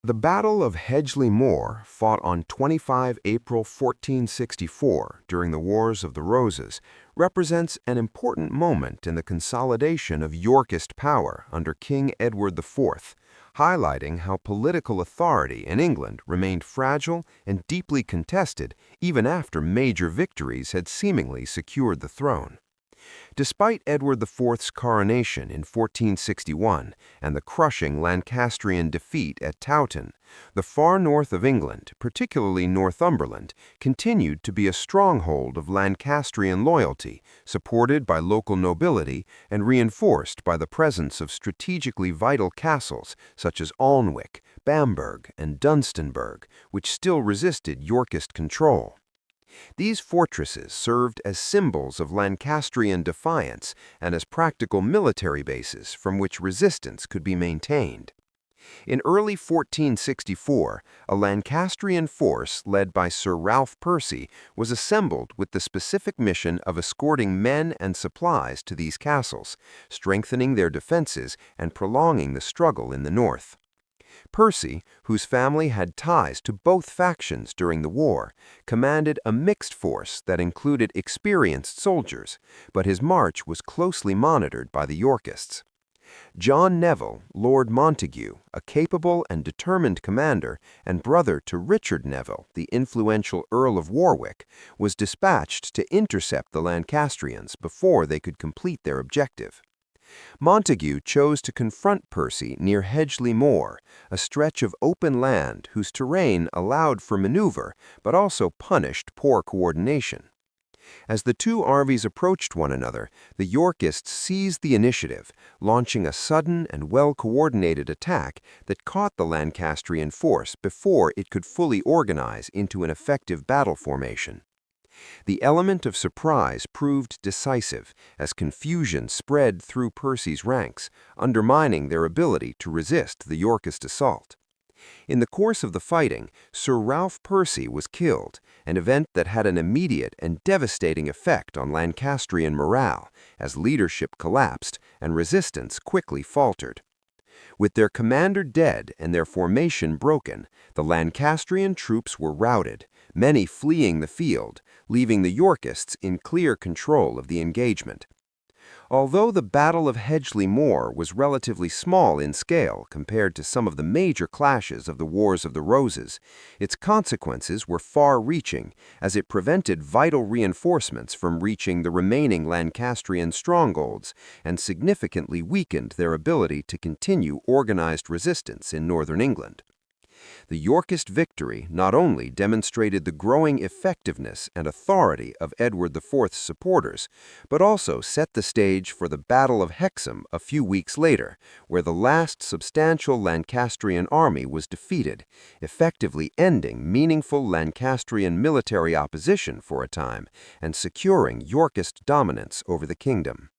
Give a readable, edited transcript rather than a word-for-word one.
The Battle of Hedgeley Moor, fought on 25 April 1464 during the Wars of the Roses, represents an important moment in the consolidation of Yorkist power under King Edward IV, highlighting how political authority in England remained fragile and deeply contested even after major victories had seemingly secured the throne. Despite Edward IV's coronation in 1461 and the crushing Lancastrian defeat at Towton, the far north of England, particularly Northumberland, continued to be a stronghold of Lancastrian loyalty, supported by local nobility and reinforced by the presence of strategically vital castles such as Alnwick, Bamberg, and Dunstanburgh, which still resisted Yorkist control. These fortresses served as symbols of Lancastrian defiance and as practical military bases from which resistance could be maintained. In early 1464, a Lancastrian force led by Sir Ralph Percy was assembled with the specific mission of escorting men and supplies to these castles, strengthening their defenses and prolonging the struggle in the north. Percy, whose family had ties to both factions during the war, commanded a mixed force that included experienced soldiers, but his march was closely monitored by the Yorkists. John Neville, Lord Montagu, a capable and determined commander and brother to Richard Neville, the influential Earl of Warwick, was dispatched to intercept the Lancastrians before they could complete their objective. Montagu chose to confront Percy near Hedgeley Moor, a stretch of open land whose terrain allowed for maneuver but also punished poor coordination. As the two armies approached one another, the Yorkists seized the initiative, launching a sudden and well-coordinated attack that caught the Lancastrian force before it could fully organize into an effective battle formation. The element of surprise proved decisive as confusion spread through Percy's ranks, undermining their ability to resist the Yorkist assault. In the course of the fighting, Sir Ralph Percy was killed, an event that had an immediate and devastating effect on Lancastrian morale as leadership collapsed and resistance quickly faltered. With their commander dead and their formation broken, the Lancastrian troops were routed, many fleeing the field, leaving the Yorkists in clear control of the engagement. Although the Battle of Hedgeley Moor was relatively small in scale compared to some of the major clashes of the Wars of the Roses, its consequences were far-reaching as it prevented vital reinforcements from reaching the remaining Lancastrian strongholds and significantly weakened their ability to continue organized resistance in northern England. The Yorkist victory not only demonstrated the growing effectiveness and authority of Edward IV's supporters, but also set the stage for the Battle of Hexham a few weeks later, where the last substantial Lancastrian army was defeated, effectively ending meaningful Lancastrian military opposition for a time and securing Yorkist dominance over the kingdom.